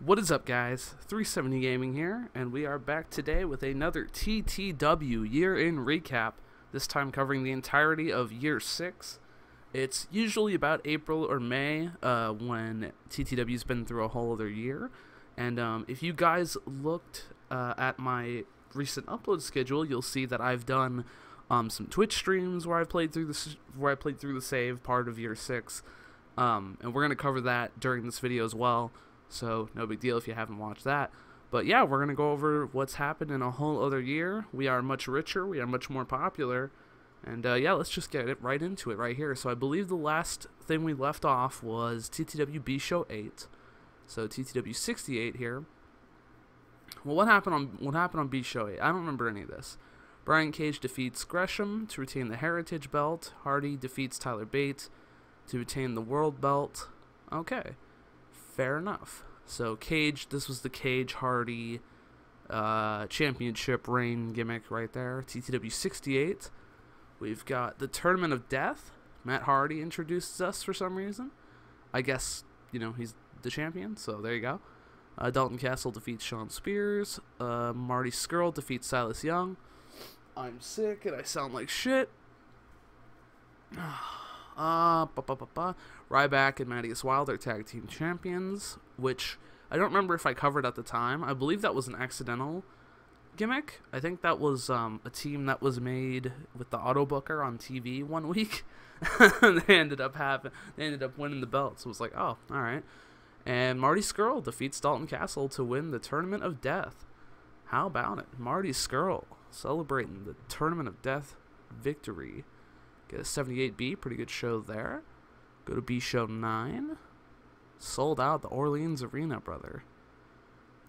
What is up, guys? 370 Gaming here, and we are back today with another TTW year-in recap, this time covering the entirety of Year 6. It's usually about April or May when TTW's been through a whole other year, and if you guys looked at my recent upload schedule, you'll see that I've done some Twitch streams where I played through the save part of Year 6, and we're going to cover that during this video as well. So, no big deal if you haven't watched that. But yeah, we're going to go over what's happened in a whole other year. We are much richer. We are much more popular. And yeah, let's just get it right into it right here. So I believe the last thing we left off was TTW B Show 8. So TTW 68 here. Well, what happened on B Show 8? I don't remember any of this. Brian Cage defeats Gresham to retain the Heritage Belt. Hardy defeats Tyler Bate to retain the World Belt. Okay. Fair enough. So Cage, this was the Cage Hardy championship reign gimmick right there. TTW 68. We've got the Tournament of Death. Matt Hardy introduces us for some reason. I guess, you know, he's the champion, so there you go. Dalton Castle defeats Sean Spears. Marty Scurll defeats Silas Young. I'm sick and I sound like shit. Ryback and Mattias Wilde are tag team champions, which I don't remember if I covered at the time. I believe that was an accidental gimmick. I think that was a team that was made with the auto booker on TV one week. They ended up winning the belt. So it was like, oh, all right. And Marty Scurll defeats Dalton Castle to win the Tournament of Death. How about it? Marty Scurll celebrating the Tournament of Death victory. Get a 78B, pretty good show there. Go to B Show 9. Sold out the Orleans Arena, brother.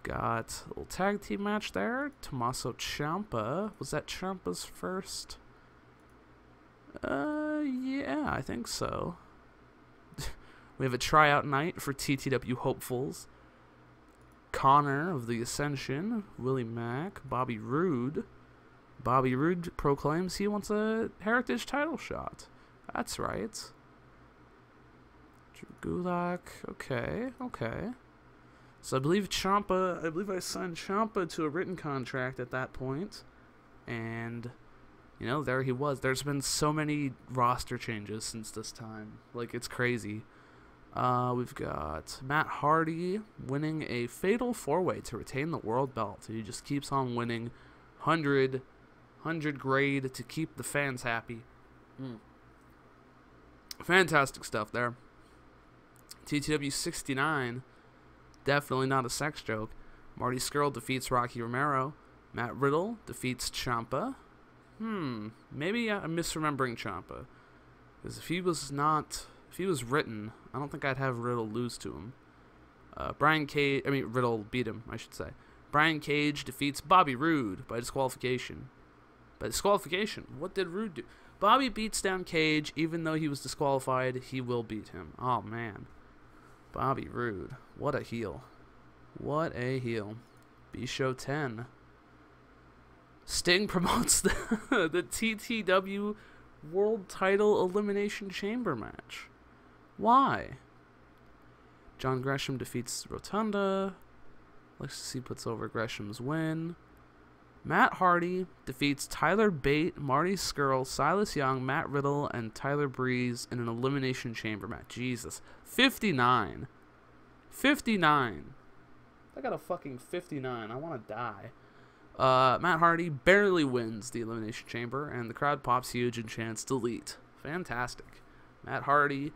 Got a little tag team match there. Tommaso Ciampa. Was that Ciampa's first? Yeah, I think so. We have a tryout night for TTW hopefuls. Connor of the Ascension. Willie Mack. Bobby Roode. Bobby Roode proclaims he wants a Heritage title shot. That's right. Drew Gulak. Okay. So I believe I signed Ciampa to a written contract at that point. And, you know, there he was. There's been so many roster changes since this time. Like, it's crazy. We've got Matt Hardy winning a fatal 4-way to retain the world belt. He just keeps on winning. 100 grade to keep the fans happy. Fantastic stuff there. TTW 69, definitely not a sex joke. Marty Scurll defeats Rocky Romero. Matt Riddle defeats Ciampa. Maybe I'm misremembering Ciampa, because if he was written, I don't think I'd have Riddle lose to him. Riddle beat him, I should say. Brian Cage defeats Bobby Roode by disqualification. By disqualification? What did Roode do? Bobby beats down Cage, even though he was disqualified, he will beat him. Oh, man. Bobby Roode. What a heel. What a heel. B Show 10. Sting promotes the TTW World Title Elimination Chamber match. Why? John Gresham defeats Rotunda. Let's see, puts over Gresham's win. Matt Hardy defeats Tyler Bate, Marty Scurll, Silas Young, Matt Riddle, and Tyler Breeze in an Elimination Chamber match. Jesus. 59. 59. I got a fucking 59. I want to die. Matt Hardy barely wins the Elimination Chamber, and the crowd pops huge and chants delete. Fantastic. Matt Hardy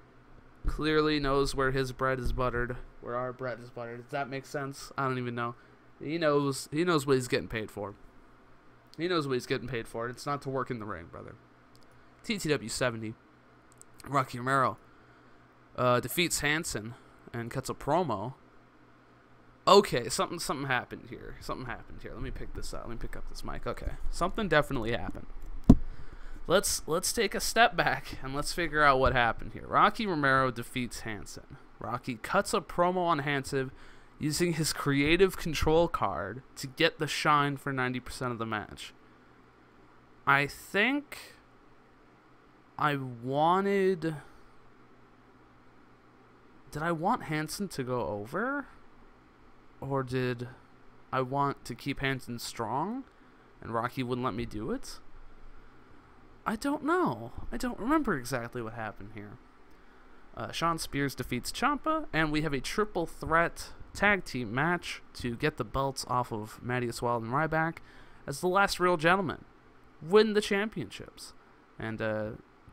clearly knows where his bread is buttered, where our bread is buttered. Does that make sense? I don't even know. He knows what he's getting paid for. He knows what he's getting paid for. It's not to work in the ring, brother. TTW 70. Rocky Romero defeats Hanson and cuts a promo. Okay, something happened here. Let me pick this up. Let me pick up this mic. Okay, something definitely happened. Let's take a step back and let's figure out what happened here. Rocky Romero defeats Hanson. Rocky cuts a promo on Hanson using his creative control card to get the shine for 90% of the match. I think I wanted... Did I want Hanson to go over? Or did I want to keep Hanson strong and Rocky wouldn't let me do it? I don't know. I don't remember exactly what happened here. Sean Spears defeats Ciampa, and we have a triple threat tag team match to get the belts off of Mattias Wilde and Ryback as the last real gentlemen win the championships. And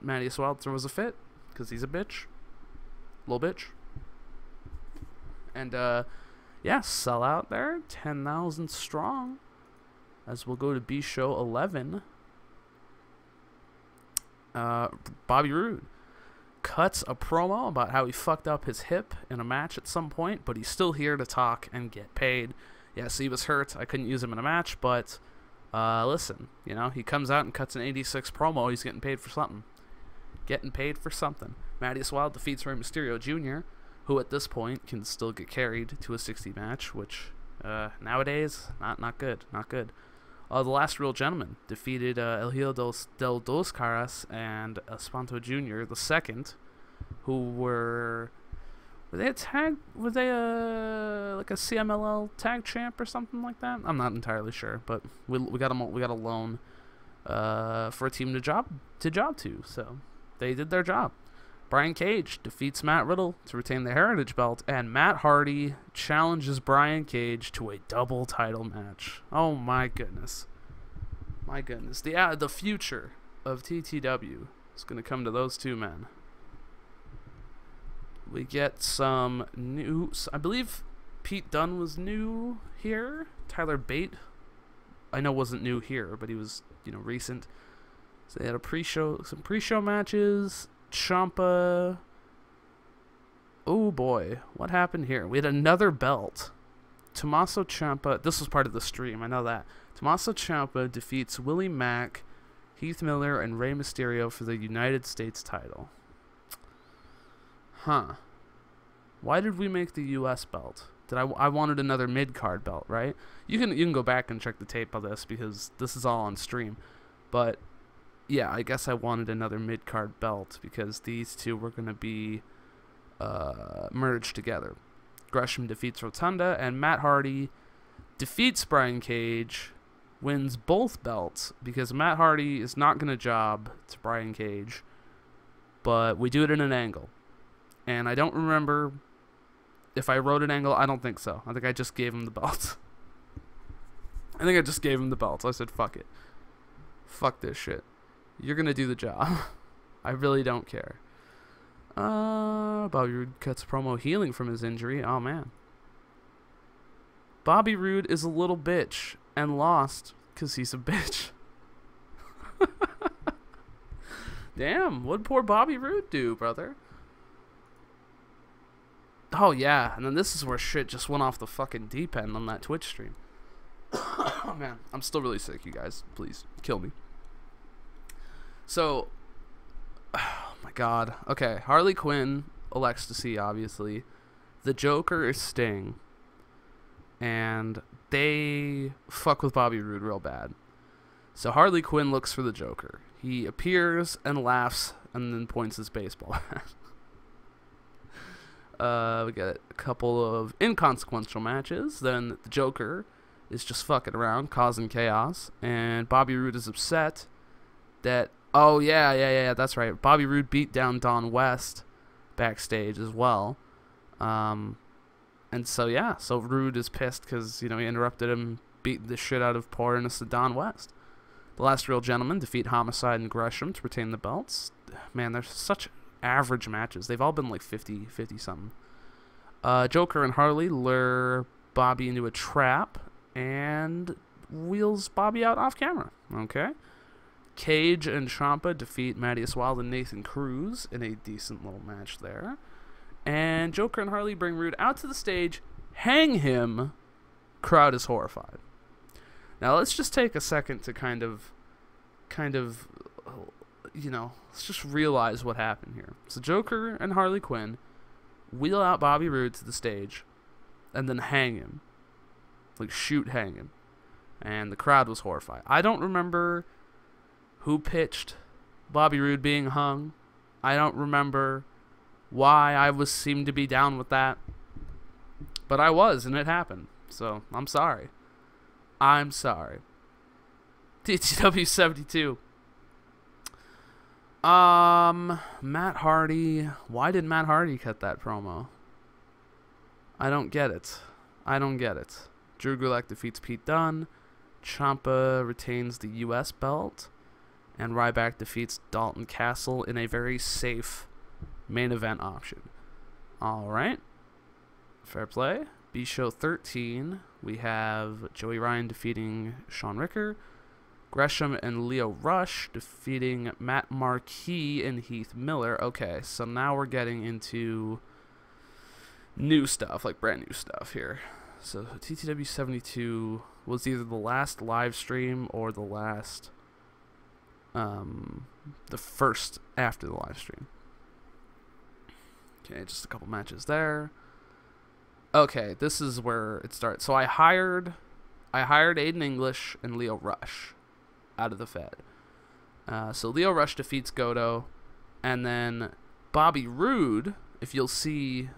Mattias Wilde throws a fit because he's a bitch. Little bitch. And yeah, sell out there, 10,000 strong. As we'll go to B Show 11. Bobby Roode cuts a promo about how he fucked up his hip in a match at some point, but he's still here to talk and get paid. Yes, he was hurt. I couldn't use him in a match, but listen, you know, he comes out and cuts an 86 promo. He's getting paid for something. Getting paid for something. Mattias Wilde defeats Rey Mysterio Jr., who at this point can still get carried to a 60 match, which nowadays, not good. Not good. The last real gentleman defeated El Hijo del Dos Caras and Espanto Jr. the second, who were they a tag? Were they like a CMLL tag champ or something like that? I'm not entirely sure, but we got them. We got a loan for a team to job to, so they did their job. Brian Cage defeats Matt Riddle to retain the Heritage Belt, and Matt Hardy challenges Brian Cage to a double title match. Oh my goodness. My goodness. The future of TTW is going to come to those two men. We get some new... I believe Pete Dunne was new here. Tyler Bate, I know wasn't new here, but he was, you know, recent. So they had some pre-show matches. Ciampa. Oh boy, what happened here? We had another belt. Tommaso Ciampa. This was part of the stream, I know that. Tommaso Ciampa defeats Willie Mack, Heath Miller, and Rey Mysterio for the United States title. Huh. Why did we make the US belt? I wanted another mid-card belt, right? You can go back and check the tape of this because this is all on stream. But yeah, I guess I wanted another mid-card belt because these two were going to be merged together. Gresham defeats Rotunda, and Matt Hardy defeats Brian Cage, wins both belts because Matt Hardy is not going to job to Brian Cage, but we do it in an angle. And I don't remember if I wrote an angle. I don't think so. I think I just gave him the belt. I said, fuck it. Fuck this shit. You're going to do the job. I really don't care. Bobby Roode cuts promo healing from his injury. Oh, man. Bobby Roode is a little bitch and lost because he's a bitch. Damn, what'd poor Bobby Roode do, brother? Oh, yeah, and then this is where shit just went off the fucking deep end on that Twitch stream. Oh, man, I'm still really sick, you guys. Please, kill me. So, oh my god. Okay, Harley Quinn elects to see, obviously. The Joker is Sting. And they fuck with Bobby Roode real bad. So Harley Quinn looks for the Joker. He appears and laughs and then points his baseball at. We get a couple of inconsequential matches. Then the Joker is just fucking around, causing chaos. And Bobby Roode is upset that... Oh, yeah, that's right. Bobby Roode beat down Don West backstage as well. And so, yeah, so Roode is pissed because, you know, he interrupted him, beat the shit out of poor innocent Don West. The Last Real Gentlemen defeat Homicide and Gresham to retain the belts. Man, they're such average matches. They've all been like 50-something. Joker and Harley lure Bobby into a trap and wheels Bobby out off camera. Okay. Cage and Ciampa defeat Mattias Wilde and Nathan Cruz in a decent little match there. And Joker and Harley bring Roode out to the stage, hang him. Crowd is horrified. Now let's just take a second to kind of, you know, let's just realize what happened here. So Joker and Harley Quinn wheel out Bobby Roode to the stage and then hang him. Like hang him. And the crowd was horrified. I don't remember who pitched Bobby Roode being hung. I don't remember why I seemed to be down with that. But I was, and it happened. So, I'm sorry. I'm sorry. TTW 72. Matt Hardy. Why did Matt Hardy cut that promo? I don't get it. I don't get it. Drew Gulak defeats Pete Dunne. Ciampa retains the U.S. belt. And Ryback defeats Dalton Castle in a very safe main event option. Alright. Fair play. B-Show 13. We have Joey Ryan defeating Sean Ricker. Gresham and Leo Rush defeating Matt Marquis and Heath Miller. Okay, so now we're getting into new stuff, like brand new stuff here. So TTW 72 was either the last live stream or the last, the first after the live stream. Okay, just a couple matches there. Okay, this is where it starts. So I hired Aiden English and Leo Rush out of the Fed. So Leo Rush defeats Goto, and then Bobby Roode, if you'll see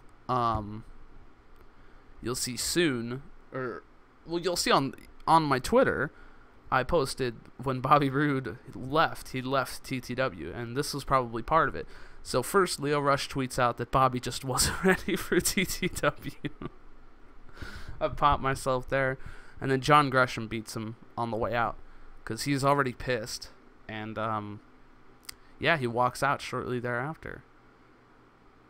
soon, or well, you'll see on my Twitter, I posted when Bobby Roode left. He left TTW, and this was probably part of it. So first, Leo Rush tweets out that Bobby just wasn't ready for TTW. I popped myself there, and then John Gresham beats him on the way out because he's already pissed, and yeah, he walks out shortly thereafter.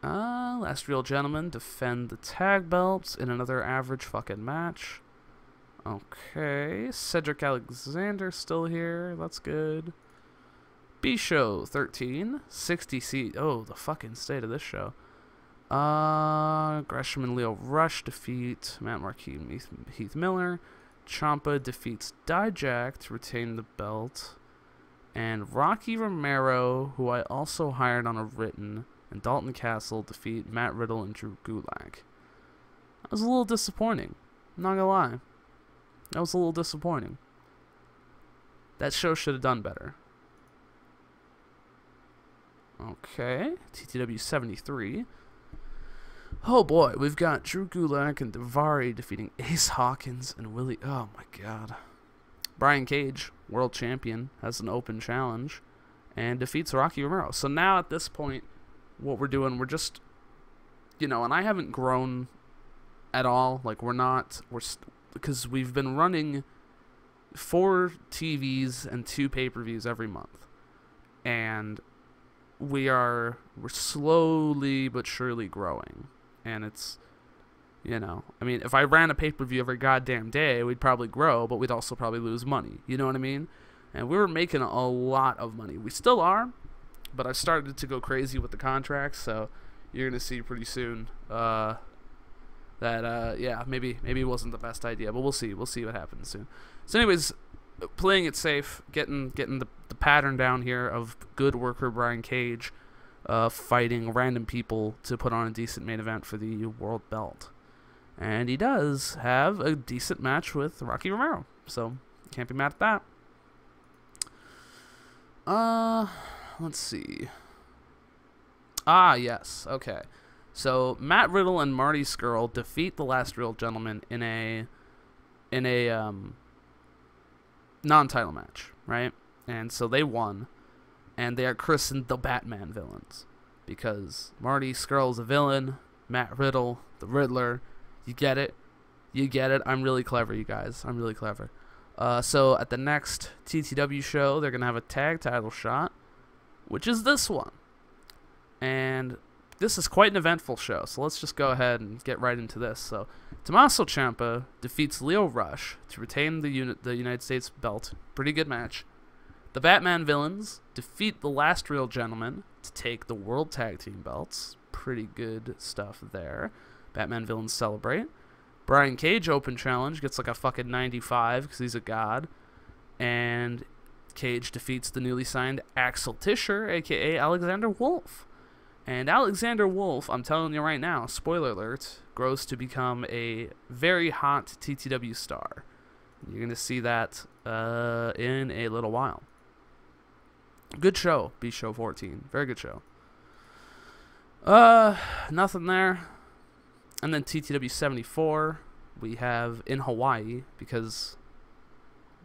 Last Real Gentlemen defend the tag belts in another average fucking match. Okay, Cedric Alexander still here. That's good. B-Show 13, 60 seat. Oh, the fucking state of this show. Gresham and Leo Rush defeat Matt Marquis and Heath Miller. Ciampa defeats Dijak to retain the belt. And Rocky Romero, who I also hired on a written, and Dalton Castle defeat Matt Riddle and Drew Gulak. That was a little disappointing. I'm not gonna lie. That was a little disappointing. That show should have done better. Okay, TTW 73. Oh boy, we've got Drew Gulak and Daivari defeating Ace Hawkins and Willie. Oh my god. Brian Cage, world champion, has an open challenge and defeats Rocky Romero. So now at this point, what we're doing, we're just, you know, and I haven't grown at all. Like, because we've been running 4 TVs and 2 pay-per-views every month. And we're slowly but surely growing. And it's, you know, I mean, if I ran a pay-per-view every goddamn day, we'd probably grow, but we'd also probably lose money. You know what I mean? And we were making a lot of money. We still are, but I've started to go crazy with the contracts, so you're going to see pretty soon that, yeah, maybe it wasn't the best idea, but we'll see. We'll see what happens soon. So anyways, playing it safe, getting the pattern down here of good worker Brian Cage fighting random people to put on a decent main event for the world belt. And he does have a decent match with Rocky Romero, so can't be mad at that. Let's see. Yes, okay. So Matt Riddle and Marty Scurll defeat the Last Real Gentlemen in a non-title match, right? And so they won, and they are christened the Batman villains because Marty Scurll's a villain, Matt Riddle the Riddler. You get it? You get it? I'm really clever, you guys. I'm really clever. So at the next TTW show, they're gonna have a tag title shot, which is this one, and this is quite an eventful show, so let's just go ahead and get right into this. So, Tommaso Ciampa defeats Leo Rush to retain the United States belt. Pretty good match. The Batman villains defeat the Last Real Gentlemen to take the World Tag Team belts. Pretty good stuff there. Batman villains celebrate. Brian Cage open challenge, gets like a fucking 95 because he's a god. And Cage defeats the newly signed Axel Tischer, a.k.a. Alexander Wolf. And Alexander Wolf, I'm telling you right now, spoiler alert, grows to become a very hot TTW star. You're going to see that in a little while. Good show, B-Show 14. Very good show. Nothing there. And then TTW 74. we have in Hawaii, because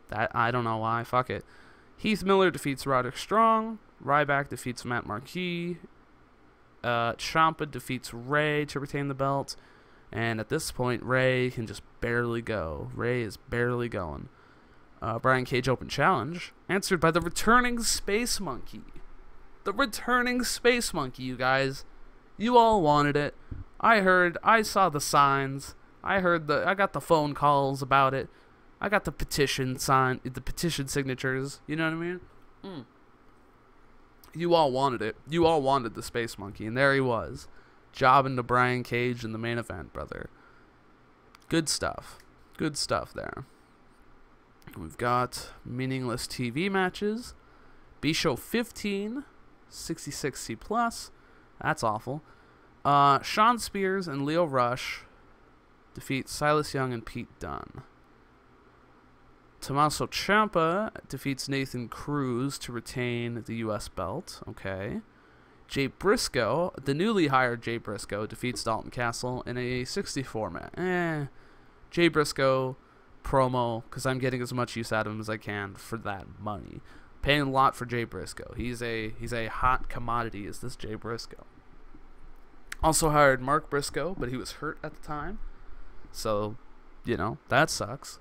that, I don't know why, fuck it. Heath Miller defeats Roderick Strong. Ryback defeats Matt Marquis. Ciampa defeats Ray to retain the belt. And at this point, Ray can just barely go. Ray is barely going. Brian Cage Open Challenge, answered by the returning Space Monkey. The returning Space Monkey, you guys. You all wanted it. I saw the signs. I got the phone calls about it. I got the petition signatures. You know what I mean? You all wanted it. You all wanted the Space Monkey, and there he was, jobbing to Brian Cage in the main event, brother. Good stuff. Good stuff there. We've got meaningless TV matches. B-Show 15, 66C+. That's awful. Shawn Spears and Leo Rush defeat Silas Young and Pete Dunne. Tommaso Ciampa defeats Nathan Cruz to retain the U.S. belt. Okay. Jay Briscoe, the newly hired Jay Briscoe, defeats Dalton Castle in a 64 match. Jay Briscoe promo, because I'm getting as much use out of him as I can for that money. Paying a lot for Jay Briscoe. He's a hot commodity, is this Jay Briscoe. Also hired Mark Briscoe, but he was hurt at the time. So, you know, that sucks.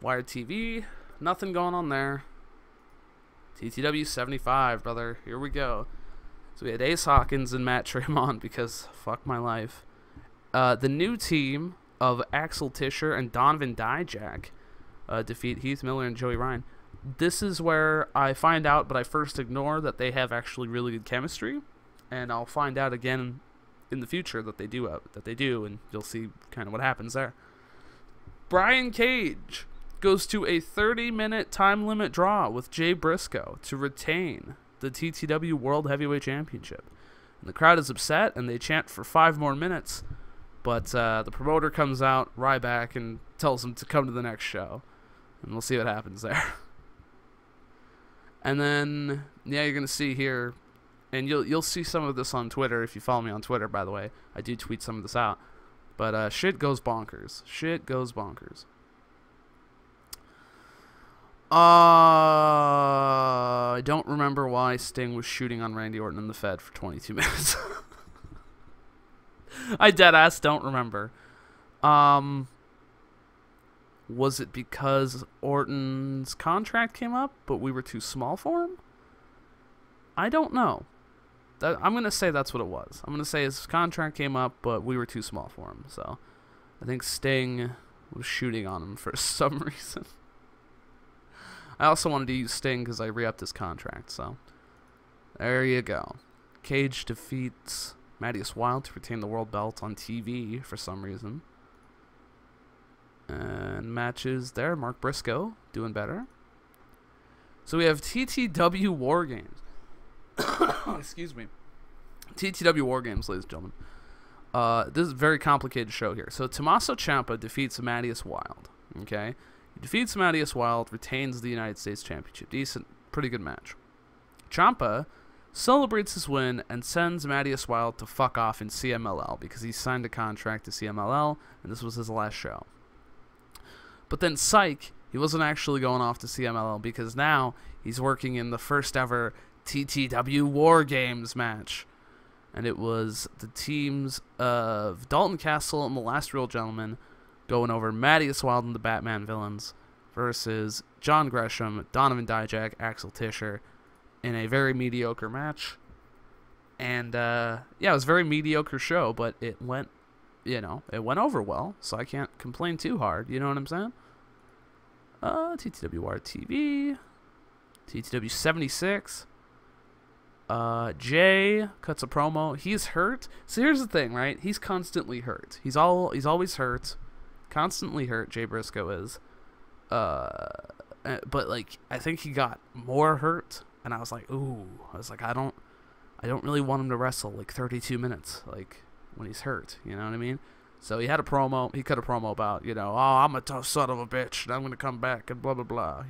Wired TV, nothing going on there. TTW 75, brother. Here we go. So we had Ace Hawkins and Matt Tremont, because fuck my life. The new team of Axel Tischer and Donovan Dijak defeat Heath Miller and Joey Ryan. This is where I find out, but I first ignore, that they have actually really good chemistry, and I'll find out again in the future that they do, and you'll see kind of what happens there. Brian Cage goes to a 30-minute time limit draw with Jay Briscoe to retain the TTW World Heavyweight Championship. And the crowd is upset, and they chant for 5 more minutes, but the promoter comes out, Ryback, and tells him to come to the next show. And we'll see what happens there. And then, yeah, you're going to see here, and you'll see some of this on Twitter if you follow me on Twitter, by the way. I do tweet some of this out. But shit goes bonkers. Shit goes bonkers. I don't remember why Sting was shooting on Randy Orton in the Fed for 22 minutes. I deadass don't remember. Was it because Orton's contract came up, but we were too small for him? I don't know. I'm going to say that's what it was. I'm going to say his contract came up, but we were too small for him. So I think Sting was shooting on him for some reason. I also wanted to use Sting because I re-upped his contract, so there you go. Cage defeats Mattias Wilde to retain the world belt on TV for some reason. And matches there. Mark Briscoe doing better. So we have TTW War Games. Excuse me. TTW War Games, ladies and gentlemen. This is a very complicated show here. So Tommaso Ciampa defeats Mattias Wilde. Okay? He defeats Mattias Wilde, retains the United States Championship. Decent, pretty good match. Ciampa celebrates his win and sends Mattias Wilde to fuck off in CMLL because he signed a contract to CMLL, and this was his last show. But then, psych, he wasn't actually going off to CMLL because now he's working in the first ever TTW War Games match. And it was the teams of Dalton Castle and the Last Real Gentleman going over Mattias Wilde and the Batman Villains versus John Gresham, Donovan Dijak, Axel Tischer in a very mediocre match. And, yeah, it was a very mediocre show, but it went, it went over well, so I can't complain too hard, you know what I'm saying? TTWR TV, TTW 76, Jay cuts a promo. He's hurt. So here's the thing, right? He's constantly hurt. He's always hurt. Constantly hurt, Jay Briscoe is. But like I think he got more hurt, and I was like, ooh. I was like, I don't really want him to wrestle like 32 minutes, like when he's hurt. You know what I mean? So he had a promo. He cut a promo about, oh, I'm a tough son of a bitch, and I'm gonna come back, and blah blah blah.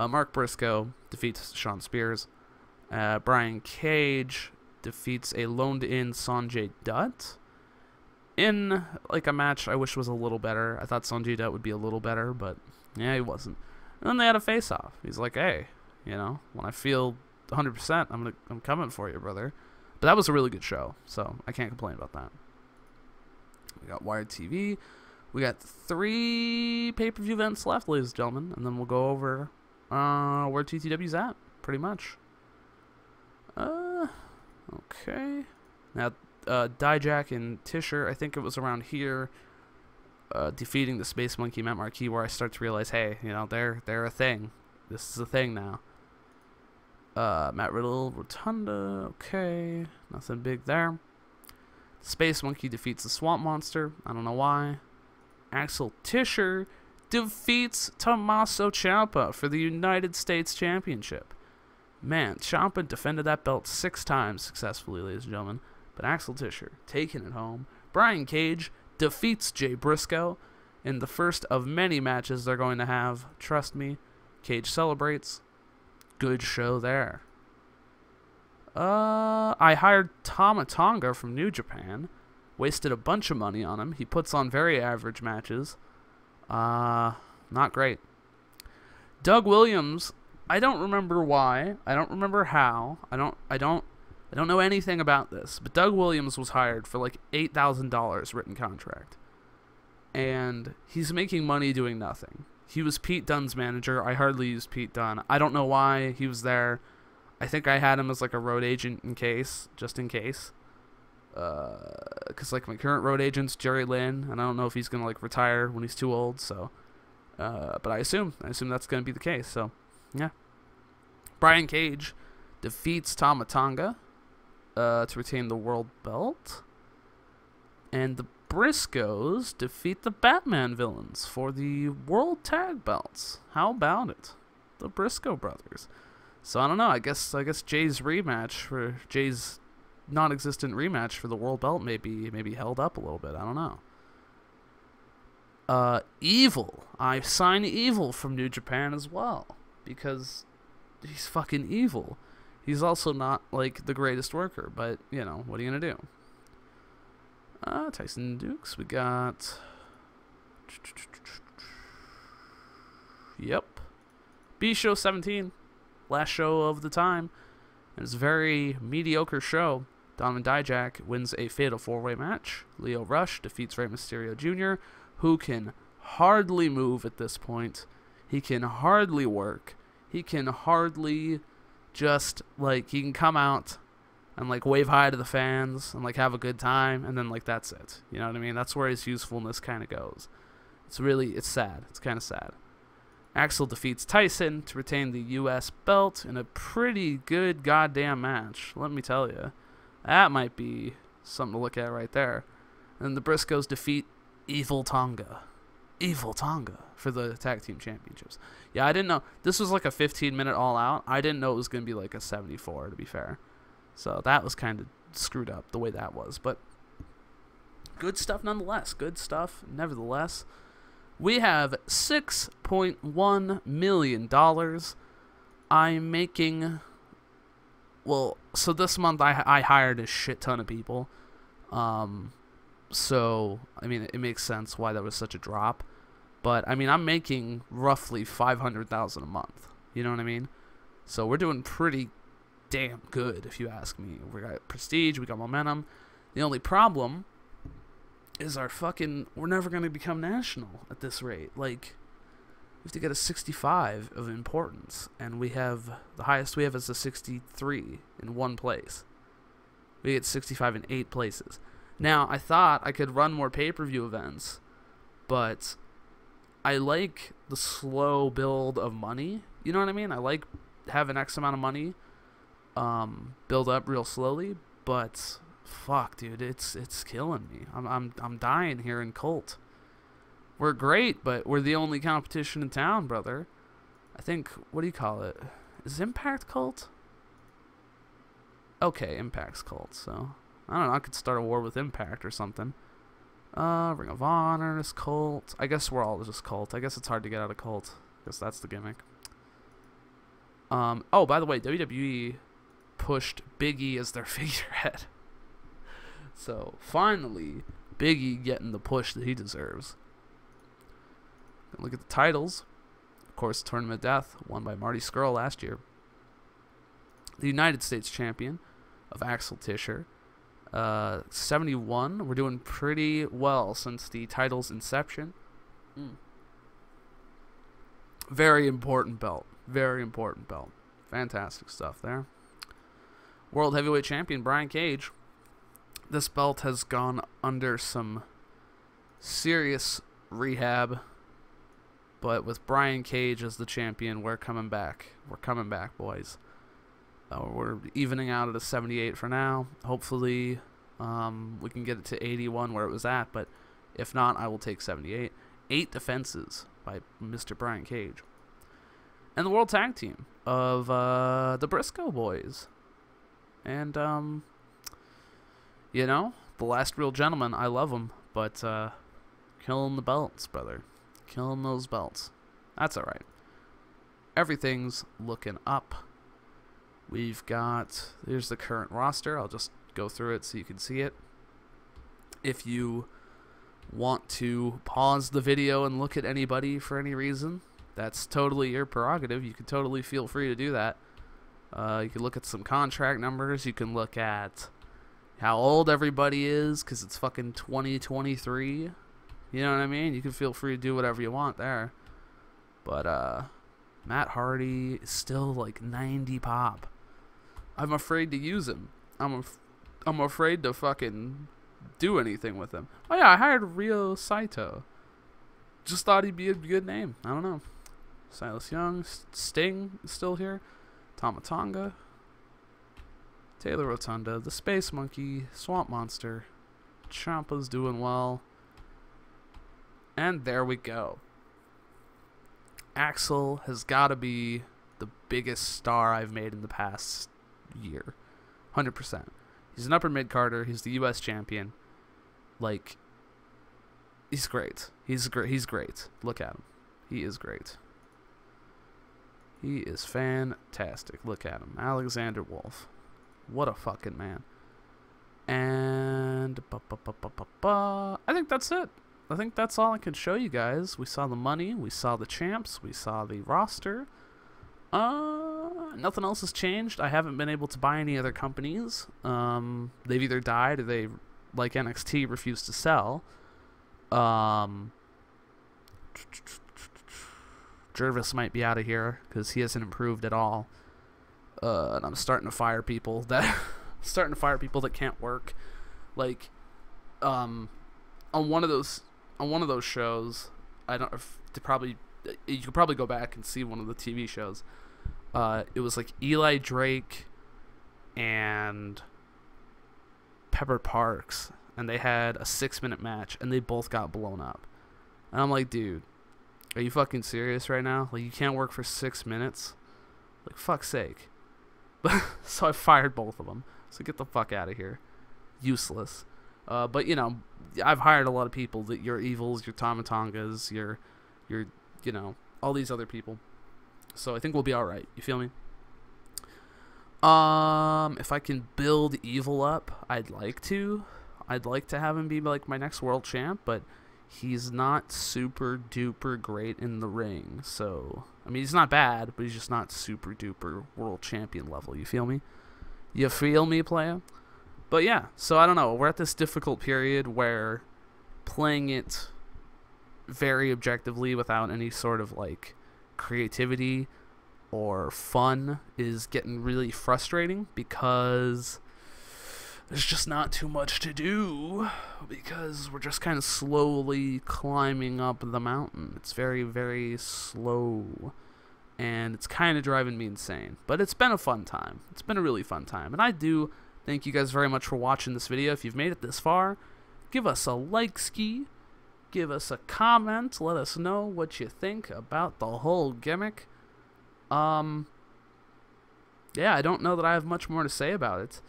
Mark Briscoe defeats Shawn Spears. Brian Cage defeats a loaned-in Sanjay Dutt. in like a match I wish was a little better. I thought Sonjay Dutt would be a little better, but yeah, he wasn't. And then they had a face-off. He's like, hey, you know, when I feel 100%, I'm coming for you, brother. But that was a really good show, so I can't complain about that. We got Wired TV. We got 3 pay-per-view events left, ladies and gentlemen, and then we'll go over where TTW's at, pretty much. Okay. Now, Dijak and Tischer, I think it was around here, defeating the Space Monkey Matt Marquis, where I start to realize, hey, you know, they're a thing. This is a thing now. Matt Riddle, Rotunda, okay. Nothing big there. Space Monkey defeats the Swamp Monster. I don't know why. Axel Tischer defeats Tommaso Ciampa for the United States Championship. Man, Ciampa defended that belt 6 times successfully, ladies and gentlemen. But Axel Tischer taking it home. Brian Cage defeats Jay Briscoe in the first of many matches they're going to have. Trust me. Cage celebrates. Good show there. I hired Tama Tonga from New Japan. Wasted a bunch of money on him. He puts on very average matches. Not great. Doug Williams, I don't remember why. I don't remember how. I don't know anything about this. But Doug Williams was hired for like $8,000 written contract. And he's making money doing nothing. He was Pete Dunne's manager. I hardly used Pete Dunne. I don't know why he was there. I think I had him as like a road agent just in case. Because like my current road agent's Jerry Lynn, and I don't know if he's gonna like retire when he's too old. So, but I assume that's gonna be the case. So, yeah. Brian Cage defeats Tama Tonga to retain the world belt, and the Briscoes defeat the Batman villains for the world tag belts. How about it, the Briscoe brothers? So I don't know. I guess Jay's non-existent rematch for the world belt maybe held up a little bit. I don't know. Evil. I sign Evil from New Japan as well because he's fucking evil. He's also not like the greatest worker, but you know, what are you gonna do? Tyson Dukes. We got. Yep. B Show 17. Last show of the time. It was a very mediocre show. Donovan Dijak wins a fatal 4-way match. Leo Rush defeats Rey Mysterio Jr., who can hardly move at this point. He can hardly work. He can hardly just, like, he can come out and, like, wave hi to the fans and, like, have a good time, and then, like, that's it. You know what I mean? That's where his usefulness kind of goes. It's sad. It's kind of sad. Axel defeats Tyson to retain the U.S. belt in a pretty good goddamn match. Let me tell you. That might be something to look at right there. And the Briscoes defeat Evil Tonga. Evil Tonga for the tag team championships. Yeah, I didn't know. This was like a 15-minute all-out. I didn't know it was going to be like a 74, to be fair. So that was kind of screwed up the way that was. But good stuff nonetheless. Good stuff nevertheless. We have $6.1 million. I'm making... Well, so this month I hired a shit ton of people. So, I mean, it makes sense why that was such a drop. But, I mean, I'm making roughly $500,000 a month. You know what I mean? So we're doing pretty damn good, if you ask me. We got prestige, we got momentum. The only problem is we're never going to become national at this rate. Like, we have to get a 65 of importance, and the highest we have is a 63 in one place. We get 65 in 8 places. Now, I thought I could run more pay-per-view events, but I like the slow build of money. You know what I mean? I like having X amount of money build up real slowly, but fuck, dude, it's killing me. I'm dying here in Colt. We're great, but we're the only competition in town, brother. I think, what do you call it? Is Impact Colt? Okay, Impact's Colt, so I don't know, I could start a war with Impact or something. Ring of Honor is Colt. I guess we're all just Colt. I guess it's hard to get out of Colt. I guess that's the gimmick. Oh, by the way, WWE pushed Big E as their figurehead. So, finally, Big E getting the push that he deserves. Look at the titles. Of course, Tournament of Death, won by Marty Scurll last year. The United States champion of Axel Tischer. 71. We're doing pretty well since the title's inception. Very important belt. Very important belt. Fantastic stuff there. World Heavyweight Champion Brian Cage. This belt has gone under some serious rehab. But with Brian Cage as the champion, we're coming back. We're coming back, boys. We're evening out at a 78 for now. Hopefully, we can get it to 81 where it was at. But if not, I will take 78. 8 defenses by Mr. Brian Cage. And the World Tag Team of the Briscoe Boys. And, you know, the Last Real Gentleman, I love them. But killing the belts, brother. Killing those belts. That's alright. Everything's looking up. We've got, here's the current roster. I'll just go through it so you can see it. If you want to pause the video and look at anybody for any reason, that's totally your prerogative. You can totally feel free to do that. You can look at some contract numbers. You can look at how old everybody is, because it's fucking 2023. You know what I mean? You can feel free to do whatever you want there. But Matt Hardy is still like 90 pop. I'm afraid to use him. I'm afraid to fucking do anything with him. Oh yeah, I hired Ryo Saito. Just thought he'd be a good name. I don't know. Silas Young, Sting is still here. Tama Tonga, Taylor Rotunda, the Space Monkey, Swamp Monster, Ciampa's doing well. And there we go. Axel has got to be the biggest star I've made in the past year. 100%. He's an upper mid-carder. He's the U.S. champion. Like, he's great. He's great. He's great. Look at him. He is great. He is fantastic. Look at him. Alexander Wolf. What a fucking man. And I think that's it. I think that's all I can show you guys. We saw the money, we saw the champs, we saw the roster. Nothing else has changed. I haven't been able to buy any other companies. They've either died or they, like NXT, refuse to sell. Jervis might be out of here because he hasn't improved at all. And I'm starting to fire people that can't work. Like, on one of those shows, I don't you could probably go back and see one of the TV shows. It was like Eli Drake and Pepper Parks, and they had a 6-minute match, and they both got blown up. And I'm like, dude, are you fucking serious right now? Like, you can't work for 6 minutes? Like, fuck's sake. So I fired both of them. So get the fuck out of here. Useless. But, you know, I've hired a lot of people, that your Evils, your Tamatongas, your you know, all these other people. So I think we'll be alright. You feel me? If I can build Evil up, I'd like to. I'd like to have him be like my next world champ, but he's not super duper great in the ring. So, I mean, he's not bad, but he's just not super duper world champion level. You feel me? You feel me, playa? But yeah, so I don't know. We're at this difficult period where playing it very objectively without any sort of like creativity or fun is getting really frustrating, because there's just not too much to do, because we're just kind of slowly climbing up the mountain. It's very, very slow, and it's kind of driving me insane. But it's been a fun time. It's been a really fun time, and I do thank you guys very much for watching this video. If you've made it this far, give us a like ski, give us a comment, let us know what you think about the whole gimmick. Yeah, I don't know that I have much more to say about it.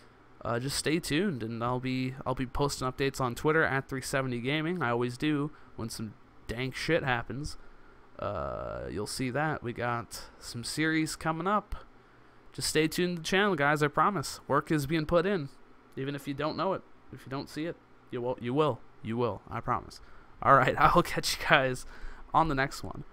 Just stay tuned, and I'll be posting updates on Twitter at 370 Gaming. I always do when some dank shit happens. You'll see that we got some series coming up. Just stay tuned to the channel, guys. I promise. Work is being put in, even if you don't know it. If you don't see it, you will. You will, I promise. All right, I will catch you guys on the next one.